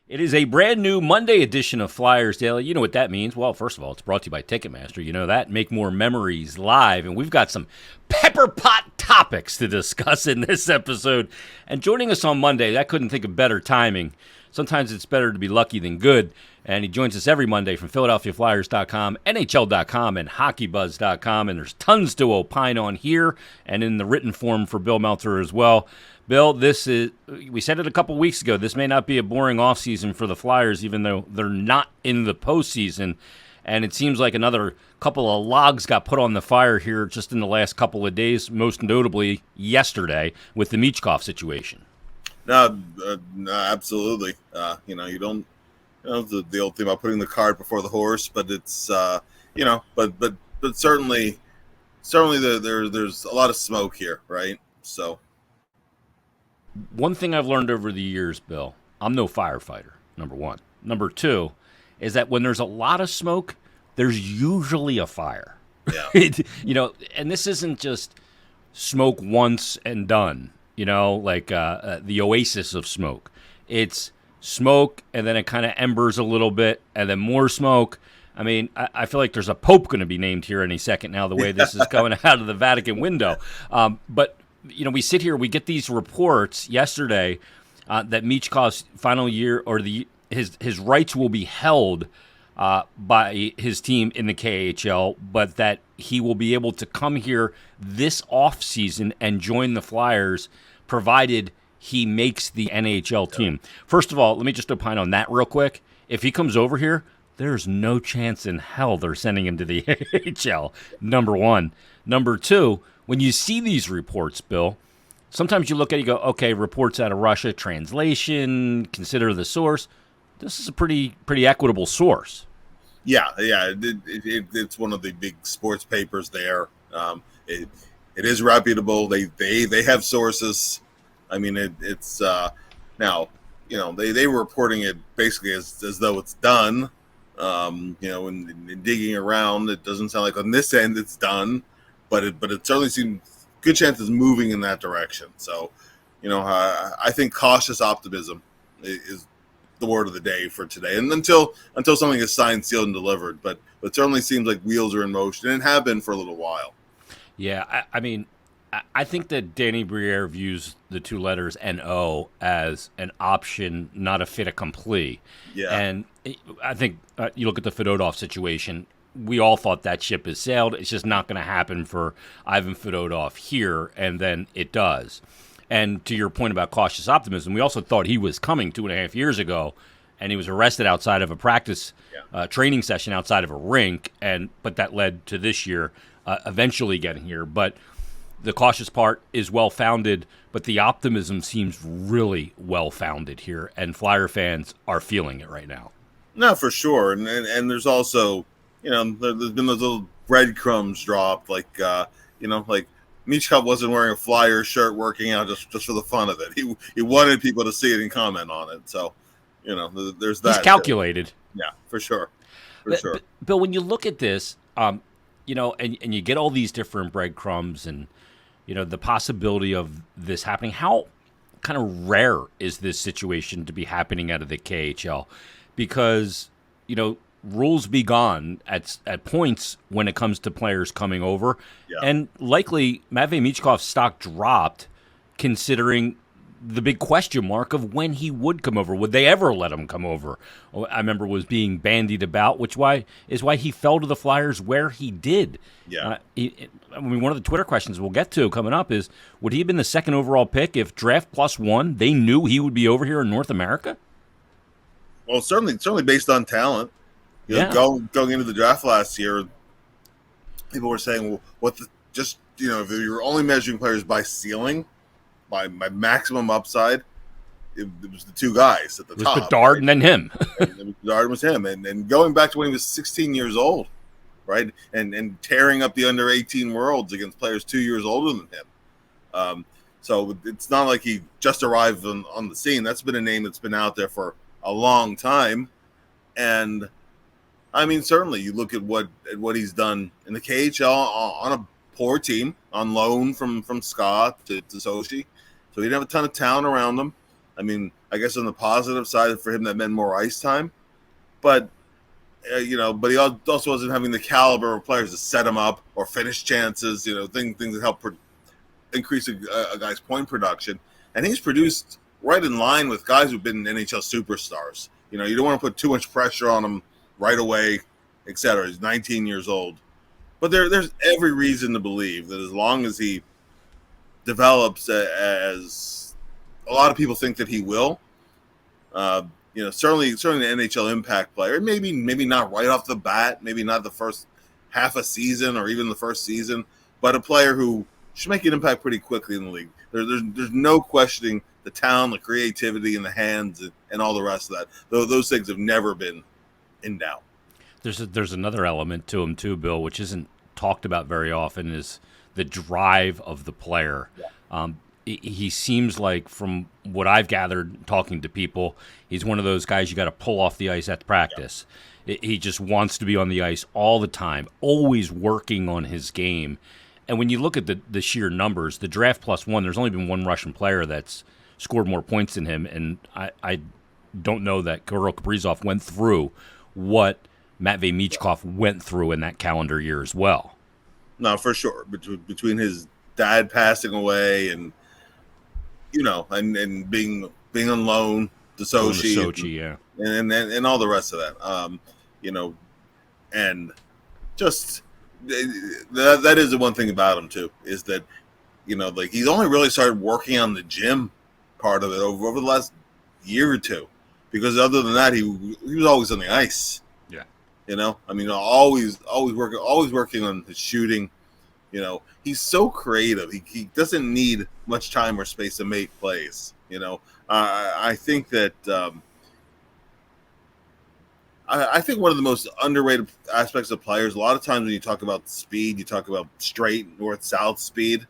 It is a brand new Monday edition of Flyers Daily. You know what that means. Well, first of all, it's brought to you by Ticketmaster. You know that. Make more memories live. And we've got some pepper pot topics to discuss in this episode. And joining us on Monday, I couldn't think of better timing. Sometimes it's better to be lucky than good. And he joins us every Monday from PhiladelphiaFlyers.com, NHL.com, and HockeyBuzz.com. And there's tons to opine on here and in the written form for Bill Meltzer as well. Bill, we said it a couple weeks ago, this may not be a boring offseason for the Flyers, even though they're not in the postseason. And it seems like another couple of logs got put on the fire here just in the last couple of days, most notably yesterday with the Michkov situation. No, absolutely. You don't, the old thing about putting the cart before the horse, but it's, but certainly there's a lot of smoke here, right? So. One thing I've learned over the years, Bill, I'm no firefighter, number one. Number two is that when there's a lot of smoke, there's usually a fire. Yeah. And this isn't just smoke once and done, like the oasis of smoke. It's smoke, and then it kind of embers a little bit, and then more smoke. I mean, I feel like there's a pope going to be named here any second now, the way this is going out of the Vatican window. But we sit here, we get these reports yesterday that Michkov's final year or his rights will be held by his team in the KHL, but that he will be able to come here this offseason and join the Flyers, provided he makes the NHL team. First of all, let me just opine on that real quick. If he comes over here, there's no chance in hell they're sending him to the AHL, number one. Number two, when you see these reports, Bill, sometimes you look at it and go, okay, reports out of Russia, translation, consider the source. This is a pretty equitable source. Yeah. It's one of the big sports papers there. It is reputable. They have sources. I mean, it's now, they were reporting it basically as though it's done. And digging around, it doesn't sound like on this end it's done. But it certainly seems good chances moving in that direction. So, I think cautious optimism is the word of the day for today, and until something is signed, sealed, and delivered. But it certainly seems like wheels are in motion and have been for a little while. Yeah, I think that Danny Briere views the two letters NO as an option, not a fait accompli. Yeah, and I think you look at the Fedotov situation. We all thought that ship has sailed. It's just not going to happen for Ivan Fedotov here, and then it does. And to your point about cautious optimism, we also thought he was coming 2.5 years ago, and he was arrested outside of a practice training session outside of a rink, but that led to this year eventually getting here. But the cautious part is well-founded, but the optimism seems really well-founded here, and Flyer fans are feeling it right now. No, for sure. And there's also, there's been those little breadcrumbs dropped, like Michkov wasn't wearing a Flyer shirt working out just for the fun of it. He wanted people to see it and comment on it. So, there's that. He's calculated. Yeah, for sure. But Bill, when you look at this, and you get all these different breadcrumbs and, the possibility of this happening, how kind of rare is this situation to be happening out of the KHL? Because, rules be gone at points when it comes to players coming over. Yeah. And likely Matvei Michkov's stock dropped considering the big question mark of when he would come over. Would they ever let him come over? I remember was being bandied about, which is why he fell to the Flyers where he did. Yeah. One of the Twitter questions we'll get to coming up is, would he have been the second overall pick if draft plus one, they knew he would be over here in North America? Well, certainly based on talent. Going into the draft last year, people were saying, well, if you're only measuring players by ceiling, by maximum upside, it was the two guys at the top. It was Bedard and then him. Bedard was him. And going back to when he was 16 years old, right? And tearing up the under-18 worlds against players 2 years older than him. So it's not like he just arrived on the scene. That's been a name that's been out there for a long time. And I mean, certainly you look at what he's done in the KHL on a poor team, on loan from Scott to Sochi. So he didn't have a ton of talent around him. I mean, I guess on the positive side for him that meant more ice time, but but he also wasn't having the caliber of players to set him up or finish chances. Things that help increase a guy's point production, and he's produced right in line with guys who've been NHL superstars. You don't want to put too much pressure on him right away, etc. He's 19 years old, but there's every reason to believe that as long as he develops as a lot of people think that he will, certainly an NHL impact player. Maybe not right off the bat, maybe not the first half a season or even the first season, but a player who should make an impact pretty quickly in the league. There's no questioning the talent, the creativity, and the hands, and all the rest of that. Those things have never been in doubt. There's another element to him too, Bill, which isn't talked about very often, is the drive of the player. Yeah. He seems like, from what I've gathered talking to people, he's one of those guys you got to pull off the ice at practice. Yeah. He just wants to be on the ice all the time, always working on his game. And when you look at the sheer numbers, the draft +1, there's only been one Russian player that's scored more points than him, and I don't know that Kirill Kaprizov went through what Matvei Michkov went through in that calendar year as well. No, for sure. Between his dad passing away and and being on loan to Sochi, and all the rest of that, and just that is the one thing about him too, is that he's only really started working on the gym part of it over the last year or two, because other than that he was always on the ice. Yeah, always working on his shooting. He's so creative. He doesn't need much time or space to make plays. I think that I think one of the most underrated aspects of players, a lot of times when you talk about speed, you talk about straight north-south speed.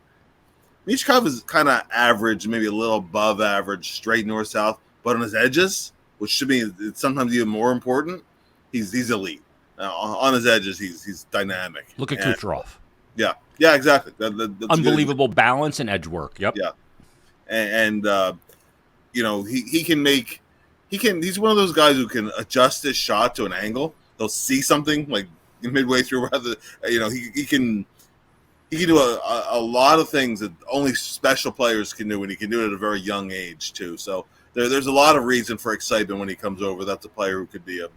Michkov is kind of average, maybe a little above average, straight north-south, but on his edges, which should be sometimes even more important, he's elite. On his edges, he's dynamic. Look at Kucherov. Yeah, exactly. That's unbelievable balance and edge work. Yep. Yeah, and he can make. He's one of those guys who can adjust his shot to an angle. He'll see something like midway through. He can do a lot of things that only special players can do, and he can do it at a very young age too. So there's a lot of reason for excitement when he comes over. That's a player who could be a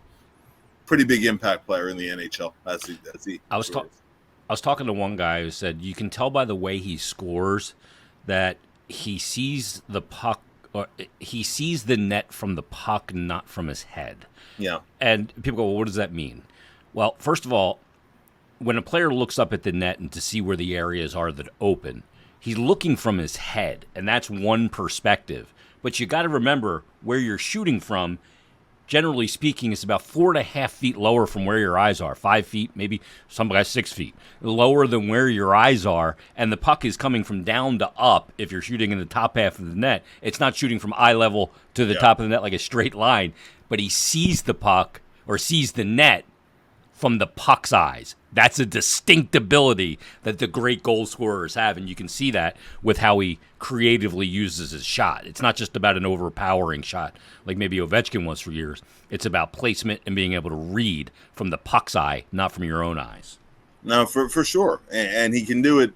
pretty big impact player in the NHL. I was talking to one guy who said you can tell by the way he scores that he sees the puck, or he sees the net from the puck, not from his head. Yeah. And people go, well, what does that mean? Well, first of all, when a player looks up at the net and to see where the areas are that open, he's looking from his head, and that's one perspective. But you got to remember where you're shooting from. Generally speaking, it's about 4.5 feet lower from where your eyes are. 5 feet, maybe some guys 6 feet lower than where your eyes are, and the puck is coming from down to up. If you're shooting in the top half of the net, it's not shooting from eye level to the top of the net like a straight line. But he sees the puck or sees the net from the puck's eyes. That's a distinct ability that the great goal scorers have, and you can see that with how he creatively uses his shot. It's not just about an overpowering shot like maybe Ovechkin was for years. It's about placement and being able to read from the puck's eye, not from your own eyes. No, for sure. And he can do it.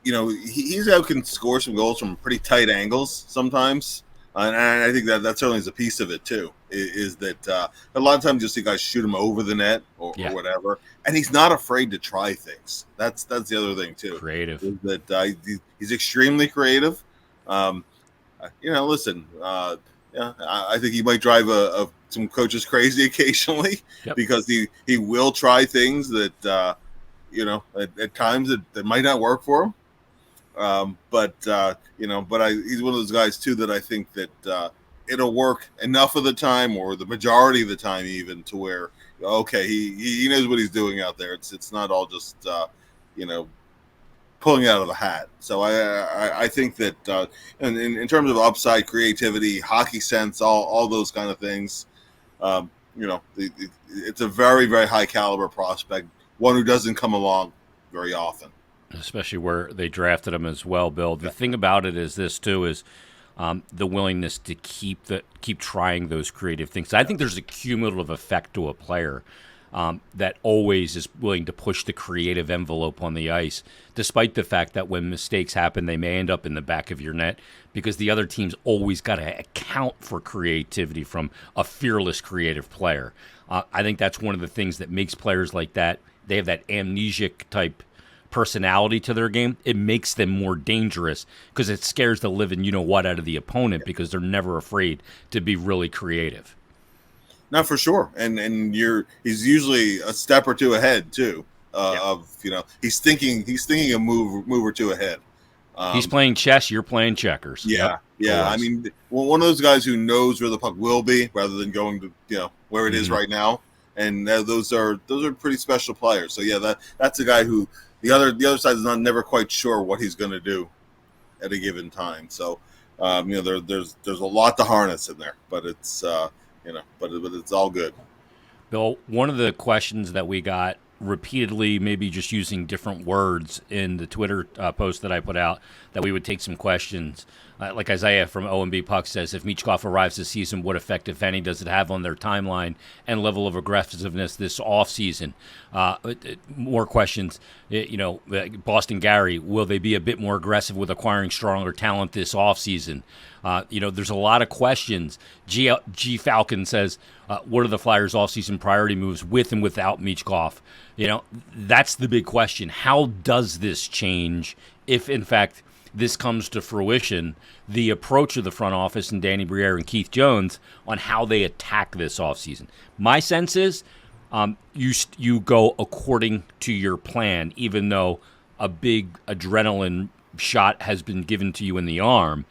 He's out can score some goals from pretty tight angles sometimes. And I think that certainly is a piece of it too. Is that a lot of times you'll see guys shoot him over the net or whatever, and he's not afraid to try things. That's the other thing too. Creative. Is that he's extremely creative. Listen. I think he might drive some coaches crazy occasionally because he will try things that at times that might not work for him. But he's one of those guys too that I think that it'll work enough of the time, or the majority of the time, even to where he knows what he's doing out there. It's not all just pulling it out of the hat. So I think that in terms of upside, creativity, hockey sense, all those kind of things, it's a very, very high caliber prospect, one who doesn't come along very often. Especially where they drafted him as well, Bill. The thing about it is this, too, is the willingness to keep trying those creative things. I think there's a cumulative effect to a player that always is willing to push the creative envelope on the ice, despite the fact that when mistakes happen, they may end up in the back of your net because the other team's always got to account for creativity from a fearless creative player. I think that's one of the things that makes players like that. They have that amnesiac type personality to their game. It makes them more dangerous because it scares the living what out of the opponent because they're never afraid to be really creative. No, for sure, and he's usually a step or two ahead too. Of he's thinking a move or two ahead. He's playing chess. You're playing checkers. Yeah, yeah. Always. I mean, one of those guys who knows where the puck will be rather than going to where it is right now. And those are pretty special players. So yeah, that's a guy who the other side is never quite sure what he's going to do at a given time. So there's a lot to harness in there, but it's but it's all good. Bill, one of the questions that we got repeatedly, maybe just using different words in the Twitter post that I put out, that we would take some questions. Like Isaiah from OMB Puck says, if Michkov arrives this season, what effect, if any, does it have on their timeline and level of aggressiveness this offseason? More questions. Boston Gary, will they be a bit more aggressive with acquiring stronger talent this offseason? There's a lot of questions. G Falcon says, what are the Flyers' offseason priority moves with and without Michkov? That's the big question. How does this change if, in fact, this comes to fruition, the approach of the front office and Danny Briere and Keith Jones on how they attack this offseason? My sense is you go according to your plan, even though a big adrenaline shot has been given to you in the arm.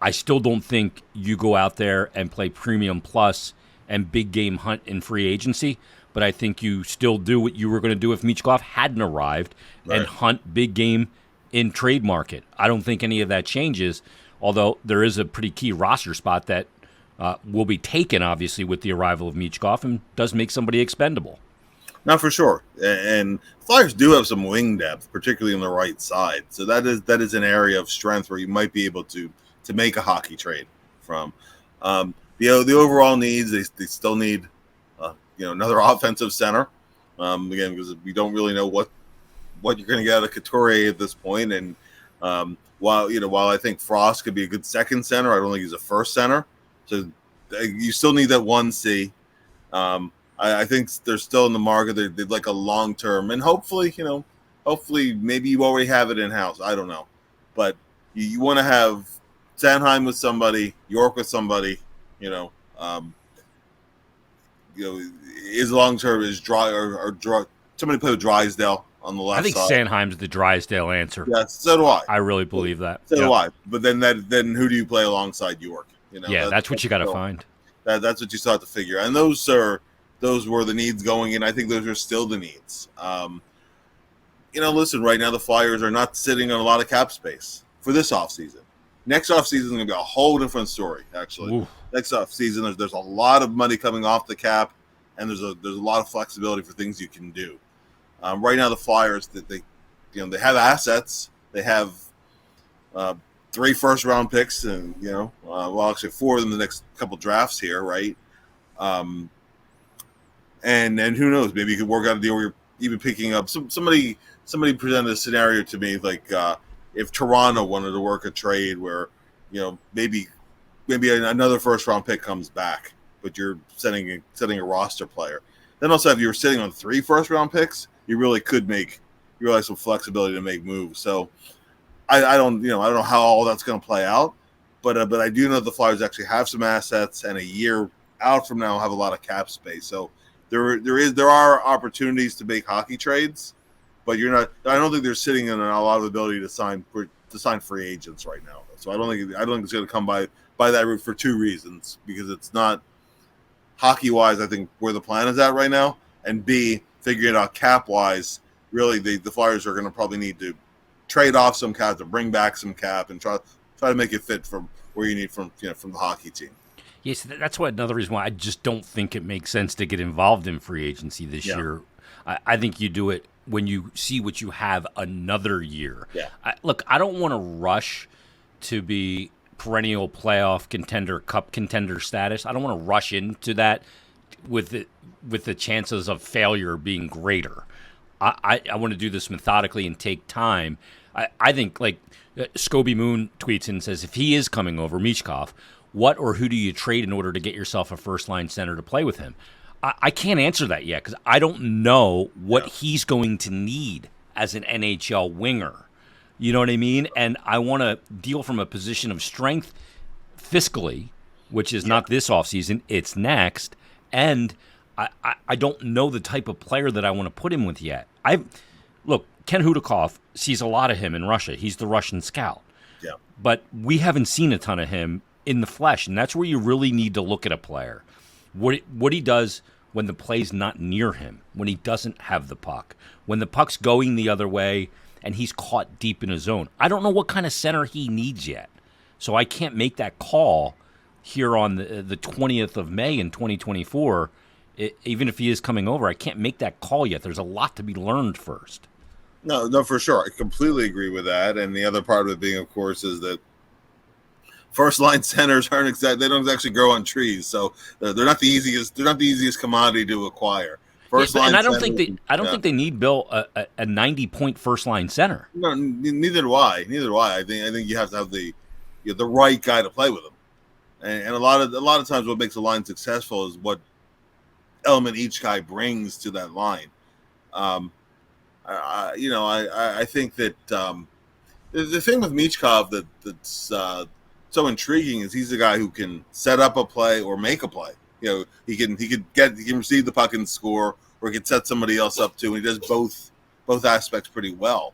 I still don't think you go out there and play premium plus and big game hunt in free agency, but I think you still do what you were going to do if Michkov hadn't arrived and hunt big game in trade market. I don't think any of that changes, although there is a pretty key roster spot that will be taken, obviously, with the arrival of Michkov and does make somebody expendable. Not for sure. And Flyers do have some wing depth, particularly on the right side. So that is an area of strength where you might be able to make a hockey trade from. The overall needs, they still need another offensive center. Again, because we don't really know what you're going to get out of Couturier at this point. And while I think Frost could be a good second center, I don't think he's a first center. So you still need that 1C. I think they're still in the market. They'd like a long term, and hopefully maybe you already have it in house. I don't know, but you want to have Sanheim with somebody, York with somebody. Is long term is dry or somebody play with Drysdale on the left I think side. Sanheim's the Drysdale answer. Yes, so do I. I really believe that. So do I. But then who do you play alongside York? That's what you got to find. That's what you still have to figure. And those were the needs going in. I think those are still the needs. Listen, right now the Flyers are not sitting on a lot of cap space for this offseason. Next offseason is going to be a whole different story, actually. Ooh. Next offseason, there's a lot of money coming off the cap, and there's a lot of flexibility for things you can do. Right now, the Flyers, they have assets. They have 3 first-round picks, and actually 4 of them in the next couple drafts here, right? And who knows? Maybe you could work out a deal where you're even picking up somebody presented a scenario to me like if Toronto wanted to work a trade where maybe another first round pick comes back, but you're setting a roster player. Then also if you're sitting on 3 first round picks, you really could realize some flexibility to make moves. So I don't know how all that's going to play out, but I do know the Flyers actually have some assets, and a year out from now have a lot of cap space. So there are opportunities to make hockey trades, but you're not. I don't think they're sitting in a lot of ability to sign free agents right now. So I don't think it's going to come by that route for 2 reasons, because it's not hockey wise. I think where the plan is at right now, and B, figuring out cap wise. Really, the Flyers are going to probably need to trade off some cap to bring back some cap and try to make it fit from where you need from the hockey team. Yes, that's another reason why I just don't think it makes sense to get involved in free agency this year. I think you do it when you see what you have another year. Yeah. I don't want to rush to be perennial playoff contender, cup contender status. I don't want to rush into that with the chances of failure being greater. I want to do this methodically and take time. I think, like, Scobie Moon tweets and says, if he is coming over, Michkov, what or who do you trade in order to get yourself a first-line center to play with him? I can't answer that yet because I don't know what he's going to need as an NHL winger. You know what I mean? And I want to deal from a position of strength fiscally, which is not this offseason, it's next. And I don't know the type of player that I want to put him with yet. Look, Ken Hudakov sees a lot of him in Russia. He's the Russian scout. Yeah. But we haven't seen a ton of him in the flesh, and that's where you really need to look at a player. What he does when the play's not near him, when he doesn't have the puck, when the puck's going the other way and he's caught deep in his zone. I don't know what kind of center he needs yet. So I can't make that call here on the 20th of May in 2024. Even if he is coming over, I can't make that call yet. There's a lot to be learned first. No, for sure. I completely agree with that. And the other part of it being, of course, is that first line centers they don't actually grow on trees, so they're not the easiest. They're not the easiest commodity to acquire. First line, and I don't think they need Bill a 90-point first line center. No, neither do I. I think you have to have the right guy to play with them, and a lot of times what makes a line successful is what element each guy brings to that line. I think that the thing with Michkov that's so intriguing is he's a guy who can set up a play or make a play. He can receive the puck and score, or he can set somebody else up too. And he does both aspects pretty well.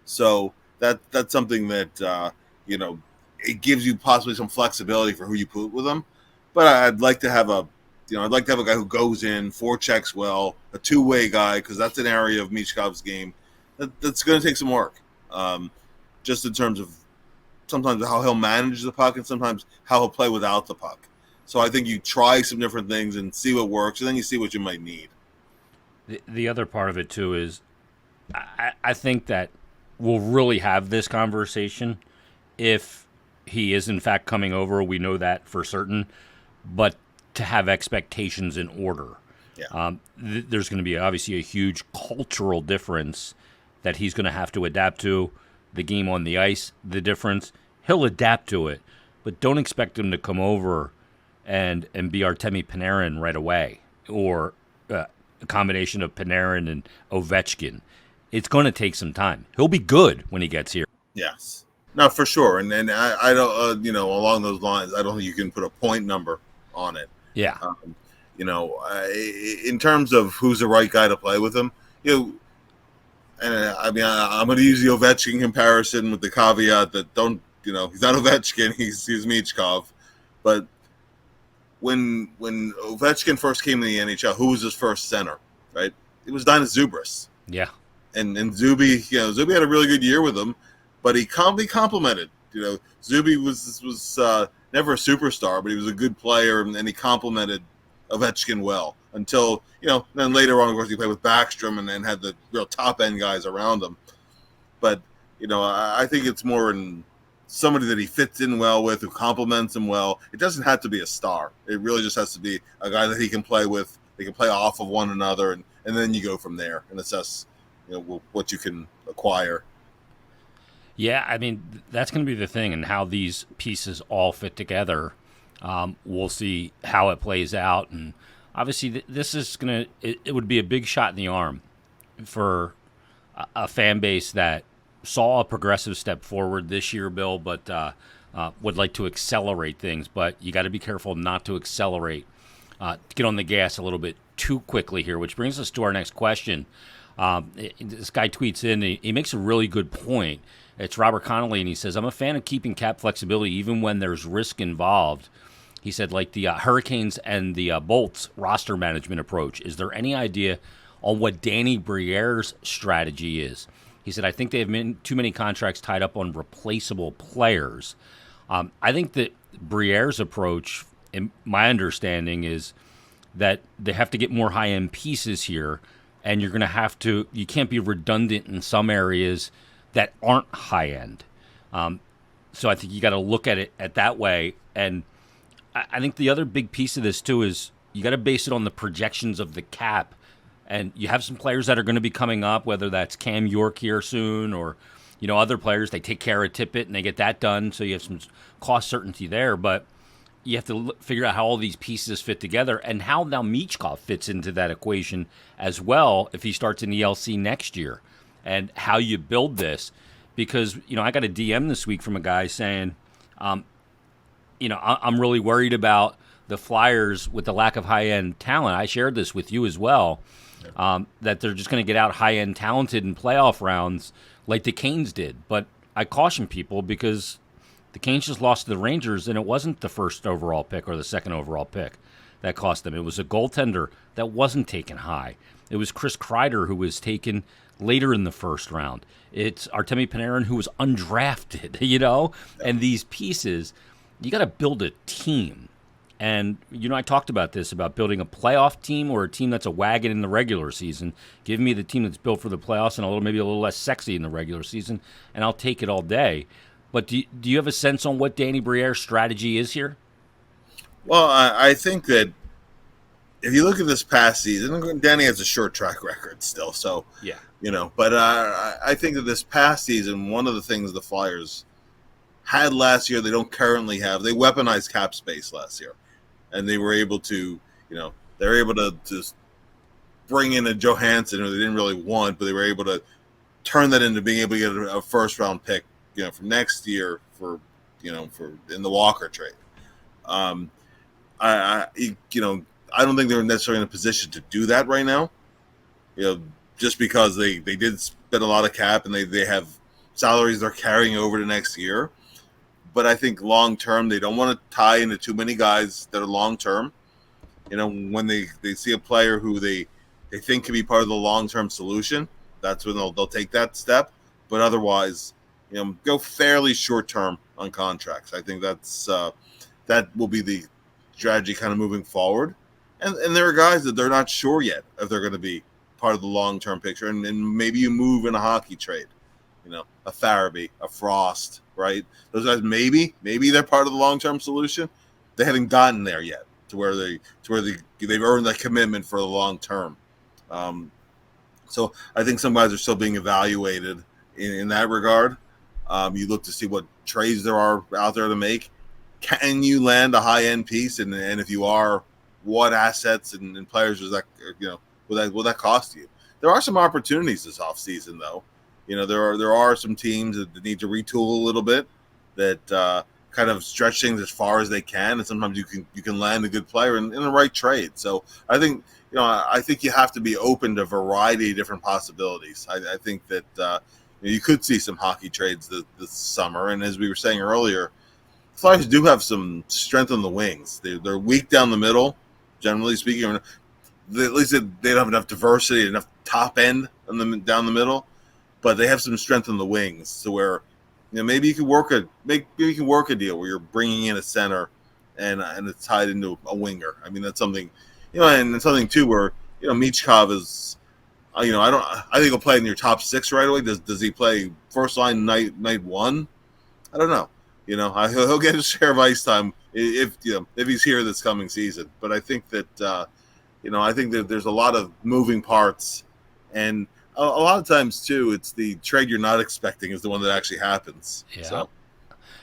So that's something that it gives you possibly some flexibility for who you put with him. But I'd like to have a guy who goes in, forechecks well, a two-way guy, because that's an area of Michkov's game that's going to take some work. Just in terms of sometimes how he'll manage the puck and sometimes how he'll play without the puck. So I think you try some different things and see what works, and then you see what you might need. The other part of it, too, is I think that we'll really have this conversation if he is, in fact, coming over. We know that for certain. But to have expectations in order. Yeah. There's going to be obviously a huge cultural difference that he's going to have to adapt to. The game on the ice, the difference. He'll adapt to it, but don't expect him to come over and be Artemi Panarin right away, or a combination of Panarin and Ovechkin. It's going to take some time. He'll be good when he gets here. Yes. No, for sure. And I don't, along those lines, I don't think you can put a point number on it. Yeah. In terms of who's the right guy to play with him, and I'm going to use the Ovechkin comparison with the caveat that he's not Ovechkin, he's Michkov. But when Ovechkin first came to the NHL, who was his first center, right? It was Dinas Zubris. Yeah. And Zuby had a really good year with him, but he complimented. Zuby was never a superstar, but he was a good player, and he complimented Ovechkin well until, then later on, of course, he played with Backstrom and had the real top-end guys around him. But, I think it's more in somebody that he fits in well with, who compliments him well. It doesn't have to be a star. It really just has to be a guy that he can play with. They can play off of one another, and then you go from there and assess, what you can acquire. Yeah, I mean, that's going to be the thing, and how these pieces all fit together. We'll see how it plays out, and obviously this is going to – it would be a big shot in the arm for a fan base that saw a progressive step forward this year, Bill, but would like to accelerate things. But you got to be careful not to accelerate, get on the gas a little bit too quickly here, which brings us to our next question. This guy tweets in, he makes a really good point. It's Robert Connolly, and he says, I'm a fan of keeping cap flexibility even when there's risk involved. He said, like the Hurricanes and the Bolts roster management approach. Is there any idea on what Danny Briere's strategy is? He said, I think they have too many contracts tied up on replaceable players. I think that Briere's approach, in my understanding, is that they have to get more high-end pieces here, and you're going to have to – you can't be redundant in some areas that aren't high-end. So I think you got to look at it at that way. And I think the other big piece of this too is you got to base it on the projections of the cap. And you have some players that are going to be coming up, whether that's Cam York here soon or, other players. They take care of Tippett and they get that done. So you have some cost certainty there. But you have to figure out how all these pieces fit together and how now Michkov fits into that equation as well if he starts in the LC next year and how you build this. Because, I got a DM this week from a guy saying, I'm really worried about the Flyers with the lack of high-end talent. I shared this with you as well, that they're just going to get out high-end talented in playoff rounds like the Canes did. But I caution people because the Canes just lost to the Rangers, and it wasn't the first overall pick or the second overall pick that cost them. It was a goaltender that wasn't taken high. It was Chris Kreider, who was taken later in the first round. It's Artemi Panarin, who was undrafted, And these pieces, you got to build a team. And, I talked about this, about building a playoff team or a team that's a wagon in the regular season. Give me the team that's built for the playoffs and maybe a little less sexy in the regular season, and I'll take it all day. But do you have a sense on what Danny Briere's strategy is here? Well, I think that if you look at this past season, Danny has a short track record still. So, yeah, but I think that this past season, one of the things the Flyers had last year, they don't currently have. They weaponized cap space last year, and they were able to, they're able to just bring in a Johansson who they didn't really want, but they were able to turn that into being able to get a first round pick, from next year for in the Walker trade. I don't think they're necessarily in a position to do that right now. Just because they did spend a lot of cap and they have salaries they're carrying over to next year. But I think long term they don't want to tie into too many guys that are long term. When they see a player who they think can be part of the long term solution, that's when they'll take that step. But otherwise, go fairly short term on contracts. I think that will be the strategy kind of moving forward. And there are guys that they're not sure yet if they're going to be part of the long term picture. And maybe you move in a hockey trade, a Farabee, a Frost, right? Those guys maybe they're part of the long term solution. They haven't gotten there yet to where they've earned that commitment for the long term. So I think some guys are still being evaluated in that regard. You look to see what trades there are out there to make. Can you land a high-end piece? And if you are, what assets and players does that, will that cost you? There are some opportunities this offseason, though. There are some teams that need to retool a little bit, that kind of stretch things as far as they can, and sometimes you can land a good player in the right trade. So I think I think you have to be open to a variety of different possibilities. I think that you could see some hockey trades this summer, and as we were saying earlier, the Flyers do have some strength on the wings. They're weak down the middle, generally speaking. At least they don't have enough diversity, enough top end down the middle, but they have some strength on the wings to where maybe you can work a deal where you're bringing in a center and it's tied into a winger. I mean, that's something, and it's something too where Michkov is. I think he'll play in your top six right away. Does he play first line night one? I don't know. He'll get his share of ice time if he's here this coming season. But I think that I think that there's a lot of moving parts, and a lot of times too, it's the trade you're not expecting is the one that actually happens. Yeah. So.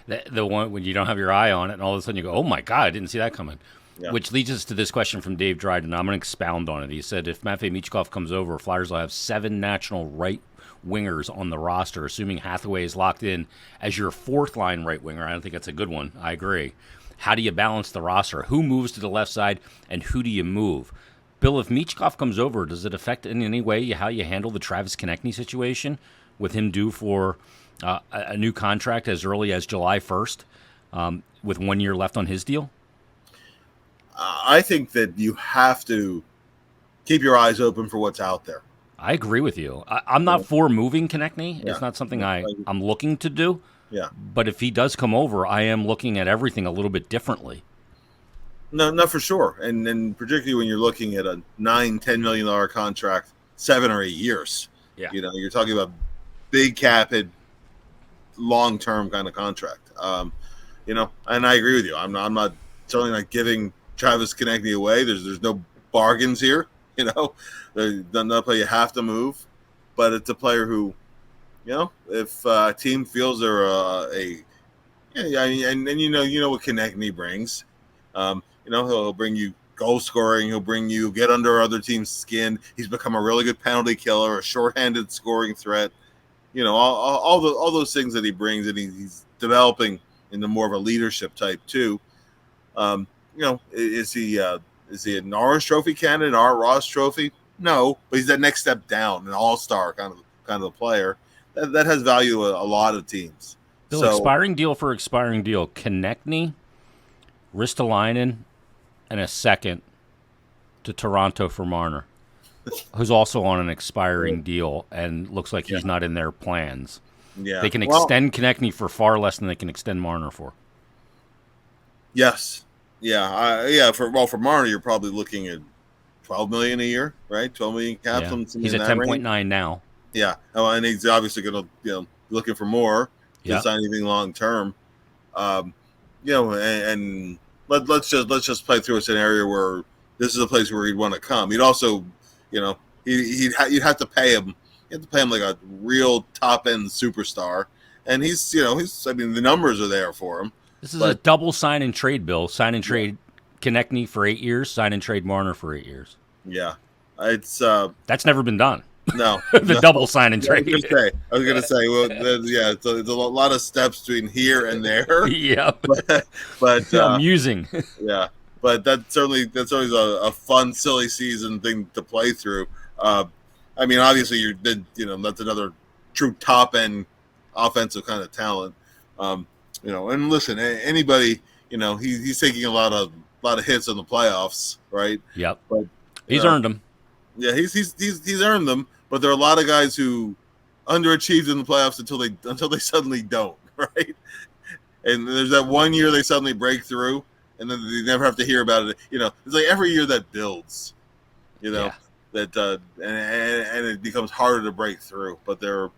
The one when you don't have your eye on it, and all of a sudden you go, "Oh my God, I didn't see that coming." Yeah. Which leads us to this question from Dave Dryden. I'm going to expound on it. He said, if Matvei Michkov comes over, Flyers will have 7 national right wingers on the roster, assuming Hathaway is locked in as your fourth-line right winger. I don't think that's a good one. I agree. How do you balance the roster? Who moves to the left side, and who do you move? Bill, if Michkov comes over, does it affect in any way how you handle the Travis Konechny situation with him due for a new contract as early as July 1st with 1 year left on his deal? I think that you have to keep your eyes open for what's out there. I agree with you. I'm not for moving Konechny. Yeah. It's not something I'm looking to do. Yeah. But if he does come over, I am looking at everything a little bit differently. No, for sure. And particularly when you're looking at a $9-10 million contract, 7 or 8 years. Yeah. You're talking about big cap hit, long-term kind of contract. And I agree with you. I'm not certainly not giving Travis Konechny away. There's no bargains here. There's not a player you have to move, but it's a player who, if a team feels they're and you know what Konechny brings. He'll bring you goal scoring. He'll bring you get under other teams' skin. He's become a really good penalty killer, a shorthanded scoring threat. All those things that he brings, and he's developing into more of a leadership type too. Is he a Norris Trophy candidate, an Art Ross Trophy? No, but he's that next step down, an all-star kind of a player that has value to a lot of teams. Bill, expiring deal for expiring deal. Konechny, Ristolainen, and a second to Toronto for Marner, who's also on an expiring deal and looks like he's not in their plans. Yeah, they can extend Konechny for far less than they can extend Marner for. Yes, For Marner, you're probably looking at $12 million a year, right? $12 million cap. Yeah. He's at 10.9 now. Yeah, and he's obviously going to looking for more. Yeah. Sign anything long term. And let's just play through a scenario where this is a place where he'd want to come. He'd also, you'd have to pay him. You have to pay him like a real top end superstar, and the numbers are there for him. This is a double sign and trade, Bill. Sign and trade Konechny for 8 years. Sign and trade Marner for 8 years. Yeah, it's that's never been done. No, double sign and trade. I was gonna say, well, it's a lot of steps between here and there. Yeah, but amusing. Yeah, but that's always a fun, silly season thing to play through. Obviously, that's another true top end offensive kind of talent. And listen, anybody, he's taking a lot of hits in the playoffs, right? Yep, but he's earned them. Yeah, he's earned them. But there are a lot of guys who underachieved in the playoffs until they suddenly don't, right? And there's that one year they suddenly break through, and then they never have to hear about it. It's like every year that builds, that and it becomes harder to break through. But there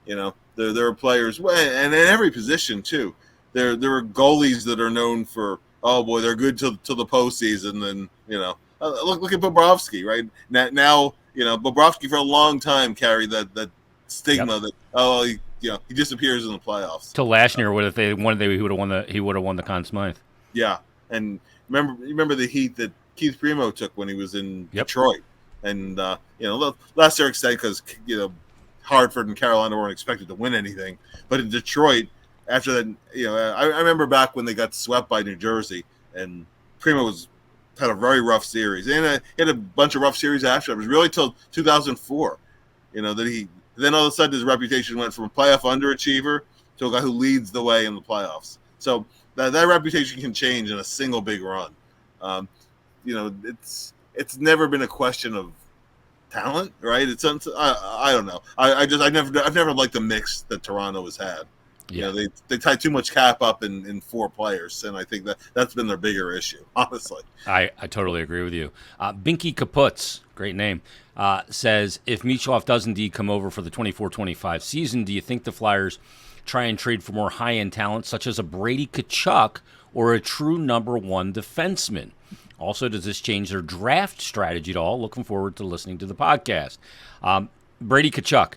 are players, and in every position too. There are goalies that are known for, oh boy, they're good till the postseason. Then look at Bobrovsky, right? Now Bobrovsky for a long time carried that stigma that he disappears in the playoffs. Till last year, if they wanted, he would have won the Conn Smythe. Yeah, and remember the heat that Keith Primo took when he was in Detroit, and last year extent because Hartford and Carolina weren't expected to win anything, but in Detroit after that, I remember back when they got swept by New Jersey, and Primo had a very rough series, and he had a bunch of rough series after. It was really till 2004, that then all of a sudden his reputation went from a playoff underachiever to a guy who leads the way in the playoffs. So that reputation can change in a single big run. It's never been a question of talent, right? I don't know. I've never liked the mix that Toronto has had. Yeah. They tie too much cap up in 4 players, and I think that's been their bigger issue, honestly. I totally agree with you. Binky Kaputs, great name, says, if Michkov does indeed come over for the 24-25 season, do you think the Flyers try and trade for more high-end talent, such as a Brady Tkachuk or a true number 1 defenseman? Also, does this change their draft strategy at all? Looking forward to listening to the podcast. Brady Tkachuk,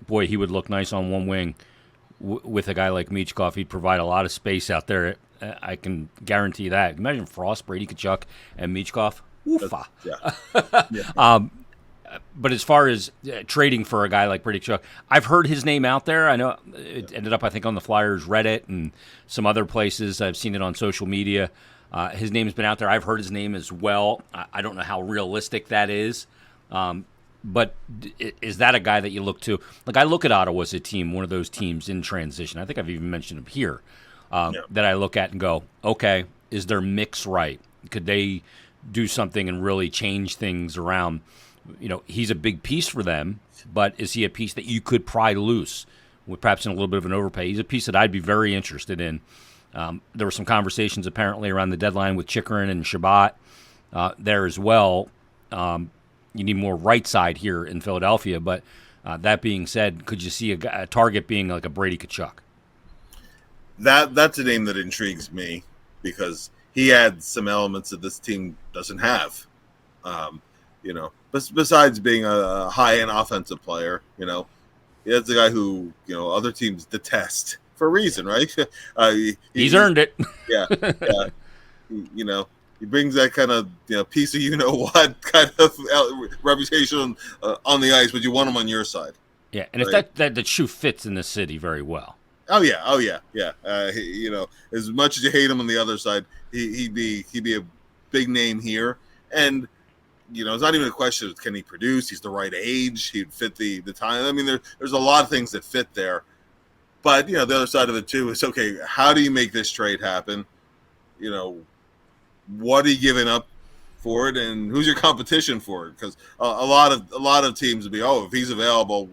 boy, he would look nice on one wing. With a guy like Michkov, he'd provide a lot of space out there. I can guarantee that. Imagine Frost, Brady Tkachuk, and Michkov. Oofa. Yeah. But as far as trading for a guy like Brady Tkachuk, I've heard his name out there. I know it ended up, I think, on the Flyers Reddit and some other places. I've seen it on social media. His name's been out there. I've heard his name as well. I don't know how realistic that is. But is that a guy that you look to? Like, I look at Ottawa as a team, one of those teams in transition. I think I've even mentioned him here, that I look at and go, okay, is their mix right? Could they do something and really change things around? He's a big piece for them, but is he a piece that you could pry loose with perhaps in a little bit of an overpay? He's a piece that I'd be very interested in. There were some conversations apparently around the deadline with Chikrin and Shabbat there as well. You need more right side here in Philadelphia. But that being said, could you see a target being like a Brady Tkachuk? that's a name that intrigues me because he adds some elements that this team doesn't have. Besides being a high-end offensive player, that's a guy who other teams detest for a reason, right? He's earned it. Yeah, yeah. He brings that kind of piece of what kind of reputation on the ice, but you want him on your side. Yeah, and right? if that shoe fits in the city very well. Oh yeah. As much as you hate him on the other side, he'd be a big name here, and it's not even a question of can he produce. He's the right age. He'd fit the time. I mean, there's a lot of things that fit there, but the other side of it too is okay. How do you make this trade happen? What are you giving up for it, and who's your competition for it? Because a lot of teams would be, if he's available,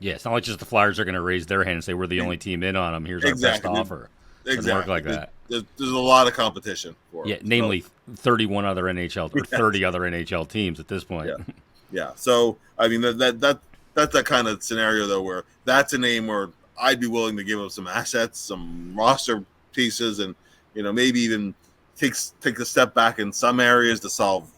Yeah, it's not like just the Flyers are going to raise their hand and say we're the only team in on him. Here's our best offer. It doesn't work like that. There's a lot of competition for him. Yeah, namely 31 other NHL or 30 other NHL teams at this point. Yeah. So I mean that's that kind of scenario though, where that's a name where I'd be willing to give up some assets, some roster pieces, and maybe even take a step back in some areas to solve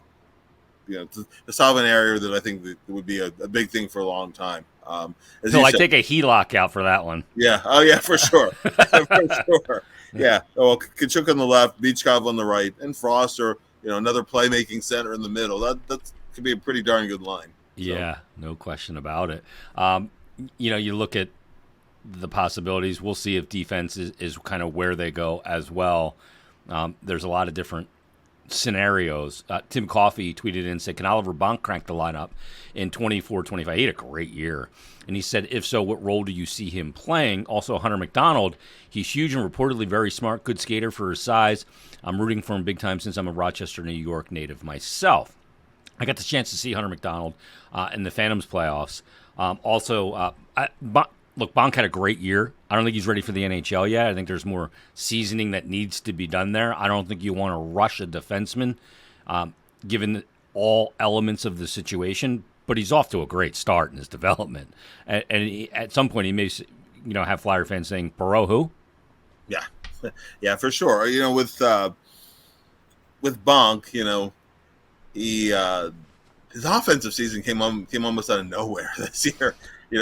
to solve an area that I think that would be a big thing for a long time. So I take a HELOC out for that one. Yeah. Oh yeah, for sure. For sure. Yeah. Well, Kachuk on the left, Beachkov on the right, and Frost or another playmaking center in the middle. That could be a pretty darn good line. Yeah, no question about it. You look at the possibilities. We'll see if defense is kind of where they go as well. There's a lot of different scenarios. Tim Coffey tweeted in and said, can Oliver Bonk crank the lineup in 24-25? He had a great year. And he said, if so, what role do you see him playing? Also, Hunter McDonald, he's huge and reportedly very smart, good skater for his size. I'm rooting for him big time since I'm a Rochester, New York native myself. I got the chance to see Hunter McDonald in the Phantoms playoffs. Look, Bonk had a great year. I don't think he's ready for the NHL yet. I think there's more seasoning that needs to be done there. I don't think you want to rush a defenseman, given all elements of the situation. But he's off to a great start in his development. And at some point, he may, have Flyer fans saying, Perreault who? Yeah, yeah, for sure. With Bonk, he his offensive season came almost out of nowhere this year.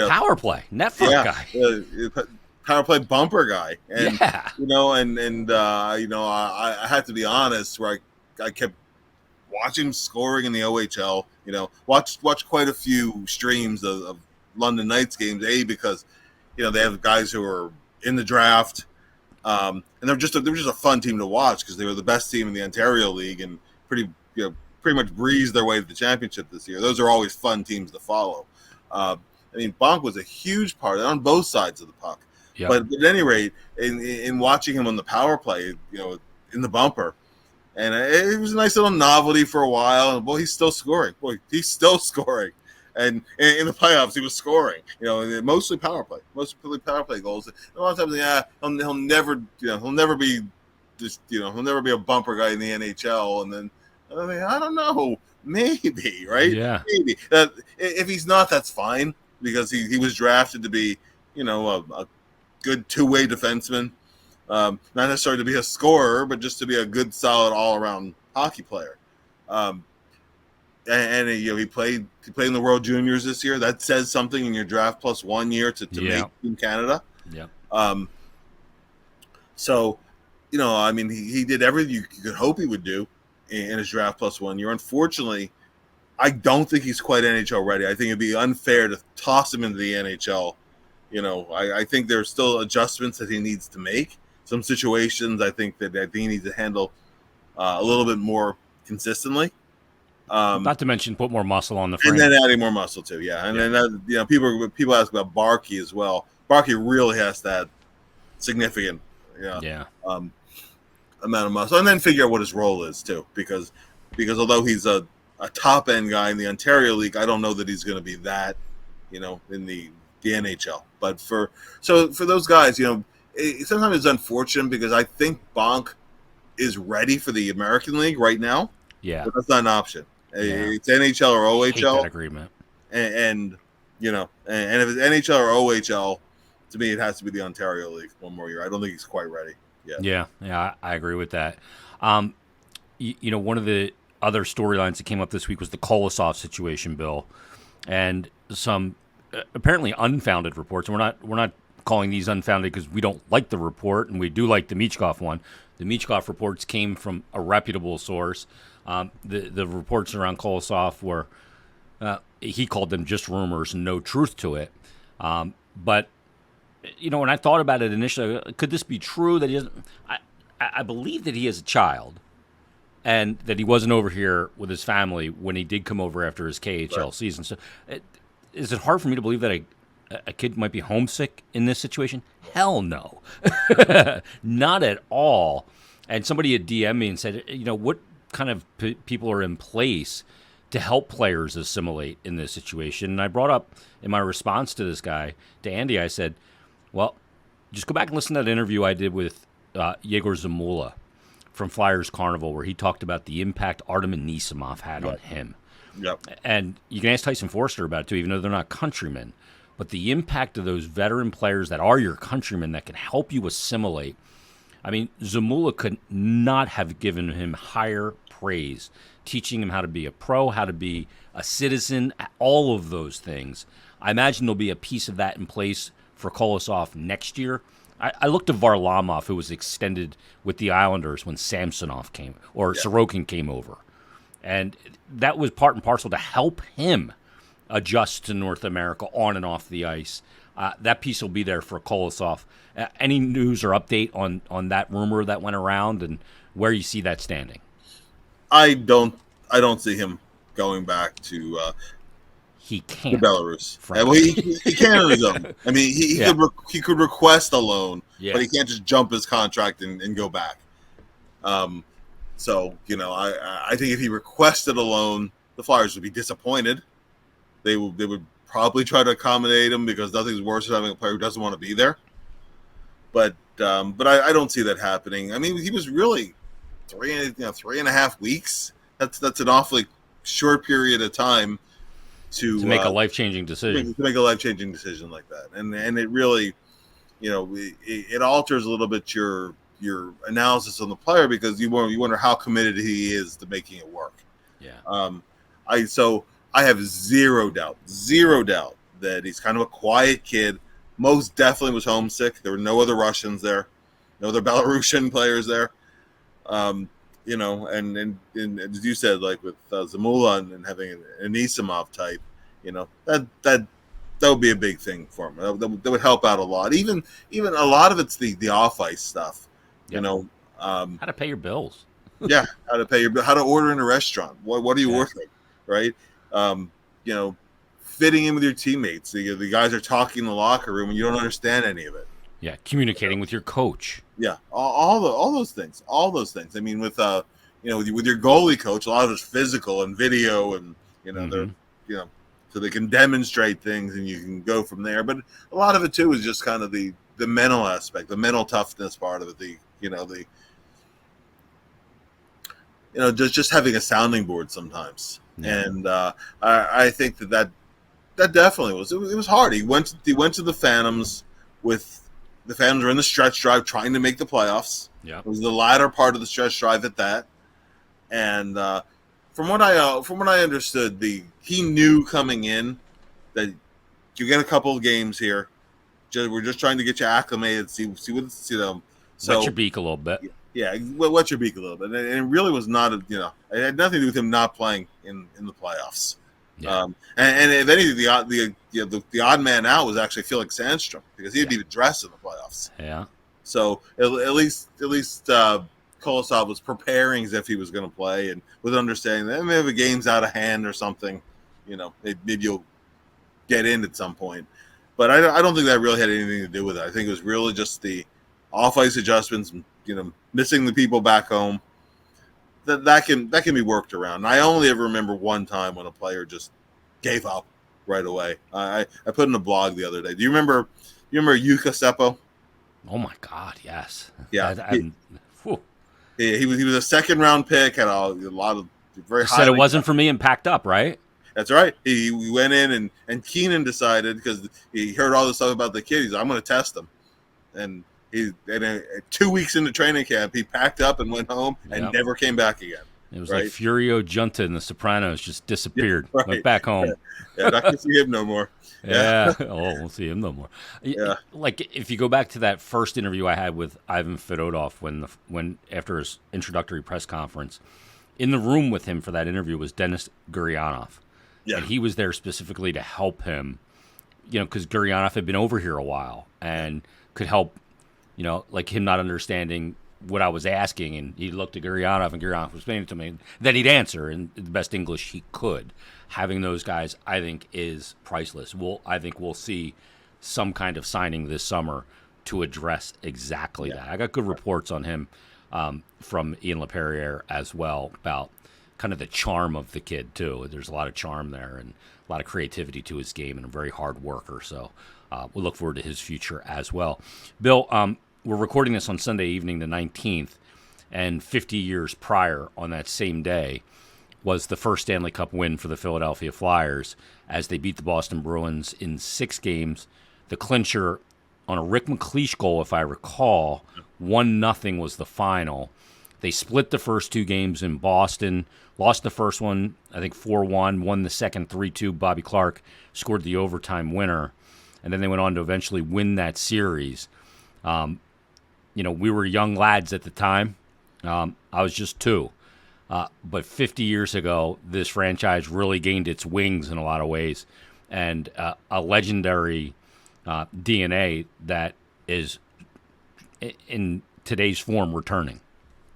Power play, net front guy, power play bumper guy, and I had to be honest, where I kept watching him scoring in the OHL. Watched quite a few streams of London Knights games. Because they have guys who are in the draft, and they were just a fun team to watch because they were the best team in the Ontario League and pretty much breezed their way to the championship this year. Those are always fun teams to follow. Bonk was a huge part on both sides of the puck. Yep. But at any rate, in watching him on the power play, in the bumper, and it was a nice little novelty for a while. And he's still scoring. And in the playoffs, he was scoring. Mostly power play goals. And a lot of times, he'll never be just, he'll never be a bumper guy in the NHL. And then I don't know, maybe, right? Yeah, maybe. If he's not, that's fine. Because he was drafted to be, a good two-way defenseman, not necessarily to be a scorer, but just to be a good, solid, all-around hockey player. He played in the World Juniors this year. That says something in your draft plus 1 year to make Team Canada. Yeah. So, he did everything you could hope he would do in his draft plus 1 year. Unfortunately, I don't think he's quite NHL ready. I think it'd be unfair to toss him into the NHL. I think there's still adjustments that he needs to make. Some situations I think he needs to handle a little bit more consistently. Not to mention put more muscle on the frame. And then adding more muscle too, yeah. And then people ask about Barkey as well. Barkey really has that significant amount of muscle. And then figure out what his role is too. Because although he's a top end guy in the Ontario League, I don't know that he's going to be that, in the NHL. But for those guys, sometimes it's unfortunate because I think Bonk is ready for the American League right now. Yeah, but that's not an option. Yeah. It's NHL or OHL. Hate that agreement. And if it's NHL or OHL, to me, it has to be the Ontario League one more year. I don't think he's quite ready yet. Yeah, I agree with that. One of the other storylines that came up this week was the Kolosov situation, Bill, and some apparently unfounded reports. And we're not calling these unfounded because we don't like the report, and we do like the Michkov one. The Michkov reports came from a reputable source. The reports around Kolosov were he called them just rumors and no truth to it. But when I thought about it initially, could this be true that he doesn't? I believe that he has a child, and that he wasn't over here with his family when he did come over after his KHL season. So, is it hard for me to believe that a kid might be homesick in this situation? Hell no, not at all. And somebody had DM'd me and said, what kind of people are in place to help players assimilate in this situation? And I brought up in my response to this guy, to Andy, I said, well, just go back and listen to that interview I did with Yegor Zamula from Flyers Carnival, where he talked about the impact Artem Anisimov had on him. Yep. And you can ask Tyson Forster about it too, even though they're not countrymen. But the impact of those veteran players that are your countrymen that can help you assimilate. I mean, Zamula could not have given him higher praise, teaching him how to be a pro, how to be a citizen, all of those things. I imagine there'll be a piece of that in place for Kolosov next year. I looked at Varlamov, who was extended with the Islanders when Samsonov came, or Sorokin came over. And that was part and parcel to help him adjust to North America on and off the ice. That piece will be there for Kolosov. Any news or update on that rumor that went around and where you see that standing? I don't see him going back to he can't. Belarus. Well, he can on his own. I mean, he could request a loan, but he can't just jump his contract and go back. So I think if he requested a loan, the Flyers would be disappointed. They would probably try to accommodate him because nothing's worse than having a player who doesn't want to be there. But I don't see that happening. I mean, he was really 3.5 weeks. That's an awfully short period of time to make a life-changing decision. To make a life-changing decision like that, and it really, it alters a little bit your analysis on the player because you wonder how committed he is to making it work. Yeah. I have zero doubt that he's kind of a quiet kid. Most definitely was homesick. There were no other Russians there, no other Belarusian players there. And as you said, like with Zamula and having an Anisimov type, that would be a big thing for him. That would help out a lot. Even a lot of it's the off ice stuff. Yep. How to pay your bills. Yeah, how to order in a restaurant. What are you ordering, right? Fitting in with your teammates. The guys are talking in the locker room and you don't understand any of it. Yeah, communicating with your coach. Yeah, all those things. I mean, with with your goalie coach, a lot of it's physical and video, and they're so they can demonstrate things and you can go from there. But a lot of it too is just kind of the mental aspect, the mental toughness part of it. Just having a sounding board sometimes. Yeah. And I think that definitely was. It was hard. He went to the Phantoms with. The Phantoms were in the stretch drive trying to make the playoffs. Yeah, it was the latter part of the stretch drive at that. And from what I understood, he knew coming in that you get a couple of games here. We're just trying to get you acclimated, see what So wet your beak a little bit. Yeah, wet your beak a little bit. And it really was not it had nothing to do with him not playing in the playoffs. Yeah. And if anything, the odd man out was actually Felix Sandstrom because he didn't even dress in the playoffs. Yeah. So at least Kolosov was preparing as if he was going to play and with understanding that maybe the game's out of hand or something. Maybe you'll get in at some point. But I don't think that really had anything to do with it. I think it was really just the off ice adjustments. Missing the people back home. That can be worked around. And I only ever remember one time when a player just gave up right away. I put in a blog the other day. Do you remember Yuka Seppo? Oh my God, yes. Yeah. He was a second round pick. Had a lot of very high. Said it wasn't for me and packed up, right? That's right. We went in and Keenan decided because he heard all this stuff about the kid. He's like, I'm going to test him, and 2 weeks into training camp, he packed up and went home and Yep. never came back again. It was like Right? Furio Junta in The Sopranos just Yeah, disappeared, went right. back home. Yeah, not going to see him no more. Yeah, Yeah. Oh, we'll see him no more. yeah, Like if you go back to that first interview I had with Ivan Fedotov when after his introductory press conference, in the room with him for that interview was Denis Gurianov, yeah, and he was there specifically to help him. Because Gurianov had been over here a while and could help. Like him not understanding what I was asking, and he looked at Gurianov, and Gurianov was explaining it to me. Then he'd answer in the best English he could. Having those guys, I think, is priceless. I think we'll see some kind of signing this summer to address exactly that. I got good reports on him from Ian LePerriere as well about kind of the charm of the kid too. There's a lot of charm there and a lot of creativity to his game, and a very hard worker. So we'll look forward to his future as well. Bill, we're recording this on Sunday evening, the 19th, and 50 years prior on that same day was the first Stanley Cup win for the Philadelphia Flyers as they beat the Boston Bruins in 6 games. The clincher on a Rick McLeish goal, if I recall, 1-0 was the final. They split the first 2 games in Boston, lost the first one, I think 4-1, won the second 3-2. Bobby Clark scored the overtime winner, and then they went on to eventually win that series. We were young lads at the time. I was just 2. But 50 years ago, this franchise really gained its wings in a lot of ways, and a legendary DNA that is in today's form returning.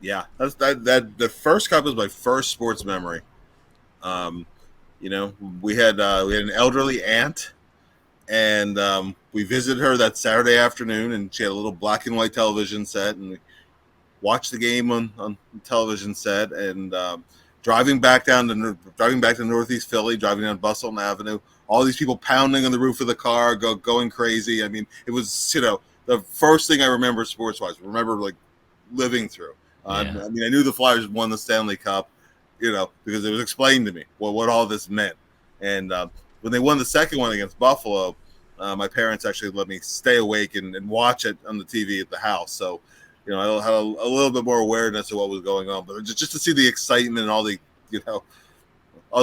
yeah. That the first cup was my first sports memory. We had an elderly aunt, and we visited her that Saturday afternoon, and she had a little black and white television set, and we watched the game on the television set, and driving back to Northeast Philly, driving down Bustleton Avenue, all these people pounding on the roof of the car, going crazy. I mean, it was the first thing I remember sports wise. Remember like living through. I knew the Flyers won the Stanley Cup, because it was explained to me what all this meant. And when they won the second one against Buffalo, my parents actually let me stay awake and watch it on the TV at the house. So, I had a little bit more awareness of what was going on. But just to see the excitement and all the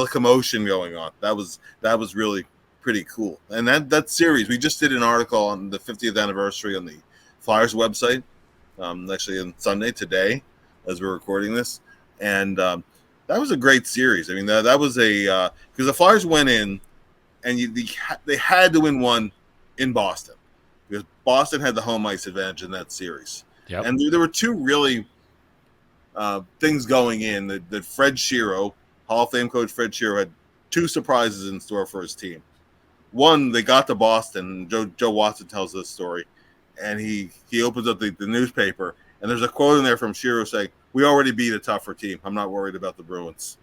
commotion going on, that was really pretty cool. And that series, we just did an article on the 50th anniversary on the Flyers website, actually on Sunday today, as we're recording this, and that was a great series. I mean, that was because the Flyers went in, and they had to win one in Boston because Boston had the home ice advantage in that series. Yep. And there were 2 really things going in that Fred Shero, Hall of Fame coach Fred Shero, had 2 surprises in store for his team. One, they got to Boston, and Joe Watson tells this story, and he opens up the newspaper, and there's a quote in there from Shero saying, "We already beat a tougher team. I'm not worried about the Bruins."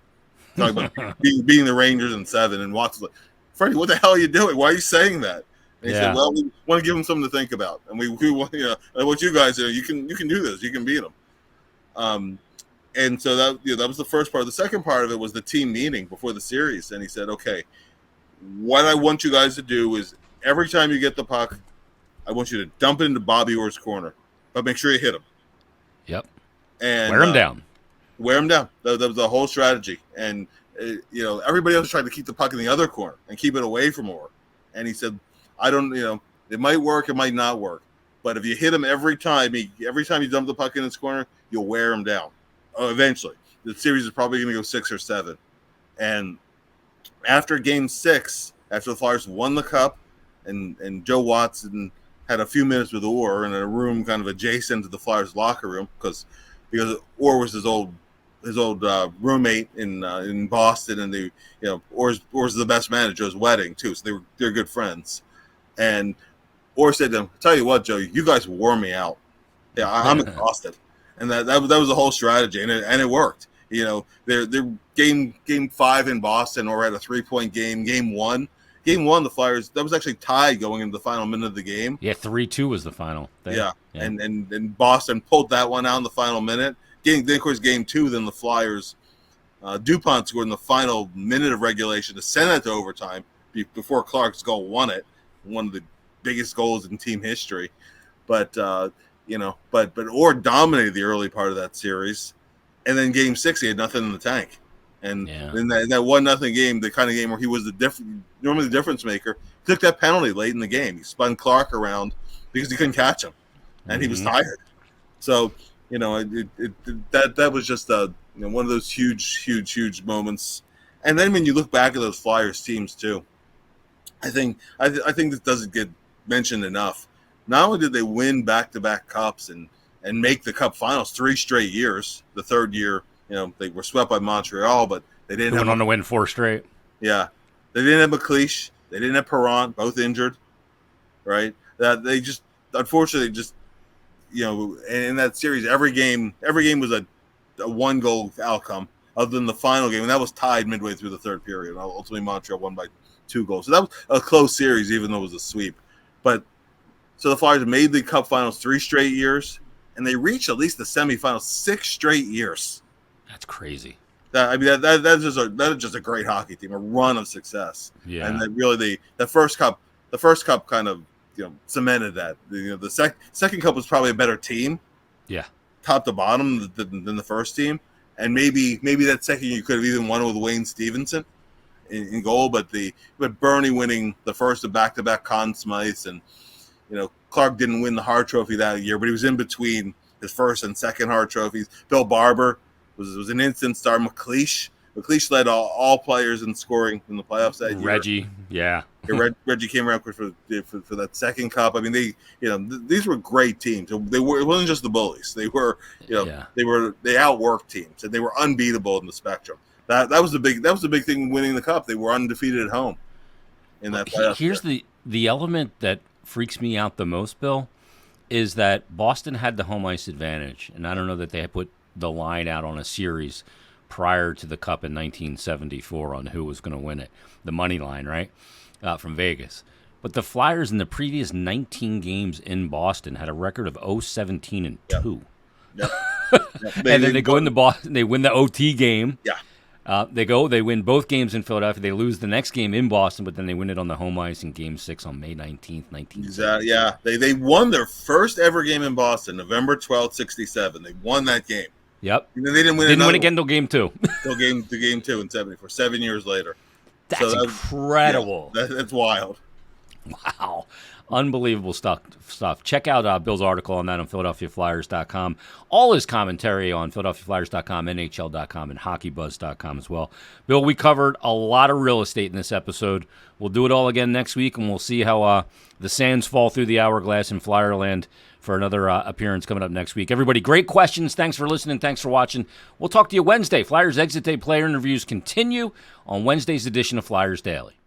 Talking about beating the Rangers in 7, and Watson's like, "Freddie, what the hell are you doing? Why are you saying that?" And he said, "Well, we want to give them something to think about, and we want, what you guys do. You can do this. You can beat them." And so that was the first part. The second part of it was the team meeting before the series, and he said, "Okay, what I want you guys to do is every time you get the puck, I want you to dump it into Bobby Orr's corner, but make sure you hit him." Yep. And wear him down. Wear him down. That was the whole strategy. And everybody else tried to keep the puck in the other corner and keep it away from Orr. And he said, "I don't. It might work. It might not work. But if you hit him every time you dump the puck in his corner, you'll wear him down. Eventually, the series is probably going to go 6 or 7. And after Game 6, after the Flyers won the Cup, and Joe Watson had a few minutes with Orr in a room kind of adjacent to the Flyers locker room because Orr was his old roommate in Boston, and Orr's the best man at Joe's wedding too, so they're good friends. And Orr said to him, "Tell you what, Joe, you guys wore me out. Yeah, I'm exhausted." And that was the whole strategy, and it worked. Their game 5 in Boston, Orr had a 3-point game. Game 1, the Flyers, that was actually tied going into the final minute of the game. Yeah, 3-2 was the final. Yeah. And Boston pulled that one out in the final minute. Then, of course, Game 2, then the Flyers DuPont scored in the final minute of regulation to send it to overtime before Clark's goal won it. One of the biggest goals in team history. But but Orr dominated the early part of that series, and then Game 6 he had nothing in the tank, and in that 1-0 game, the kind of game where he was normally the difference maker, he took that penalty late in the game. He spun Clark around because he couldn't catch him, and he was tired. So that was just one of those huge moments. And then when you look back at those Flyers teams too, I think this doesn't get mentioned enough. Not only did they win back-to-back cups and make the cup finals 3 straight years, the third year, they were swept by Montreal, but they didn't went on to win 4 straight. Yeah. They didn't have McLeish. They didn't have Perron, both injured, right? They just, unfortunately, in that series, every game was a 1-goal outcome other than the final game, and that was tied midway through the third period. Ultimately, Montreal won by 2 goals. So that was a close series, even though it was a sweep. But so the Flyers made the Cup Finals 3 straight years, and they reached at least the semifinals 6 straight years. That's crazy. That's just a great hockey team, a run of success. Yeah, and that really the first cup kind of cemented that. The second cup was probably a better team. Yeah, top to bottom than the first team, and maybe that second you could have even won with Wayne Stevenson in goal, but Bernie winning the first of back-to-back Conn Smythes, and Clark didn't win the Hart Trophy that year, but he was in between his first and second Hart Trophies. Bill Barber was an instant star. McLeish led all players in scoring in the playoffs that year. Reggie, yeah. Reggie came around for that second cup. I mean, these were great teams. It wasn't just the bullies. They were they outworked teams, and they were unbeatable in the spectrum. That was the big thing winning the cup. They were undefeated at home in that playoff. Here's the element that freaks me out the most, Bill, is that Boston had the home ice advantage, and I don't know that they had put the line out on a series prior to the Cup in 1974 on who was going to win it, the money line, right, from Vegas. But the Flyers in the previous 19 games in Boston had a record of 0-17-2. Yep. And then they go into Boston, they win the OT game. Yeah. They win both games in Philadelphia. They lose the next game in Boston, but then they win it on the home ice in Game 6 on May 19th, 1970. Exactly. Yeah, they won their first ever game in Boston, November 12th, 1967. They won that game. Yep. And then they didn't win again until Game 2. Till game 2 in 1974, 7 years later. That's incredible. That's wild. Wow. Unbelievable stuff. Check out Bill's article on that on PhiladelphiaFlyers.com. All his commentary on PhiladelphiaFlyers.com, NHL.com, and HockeyBuzz.com as well. Bill, we covered a lot of real estate in this episode. We'll do it all again next week, and we'll see how the sands fall through the hourglass in Flyerland for another appearance coming up next week. Everybody, great questions. Thanks for listening. Thanks for watching. We'll talk to you Wednesday. Flyers Exit Day player interviews continue on Wednesday's edition of Flyers Daily.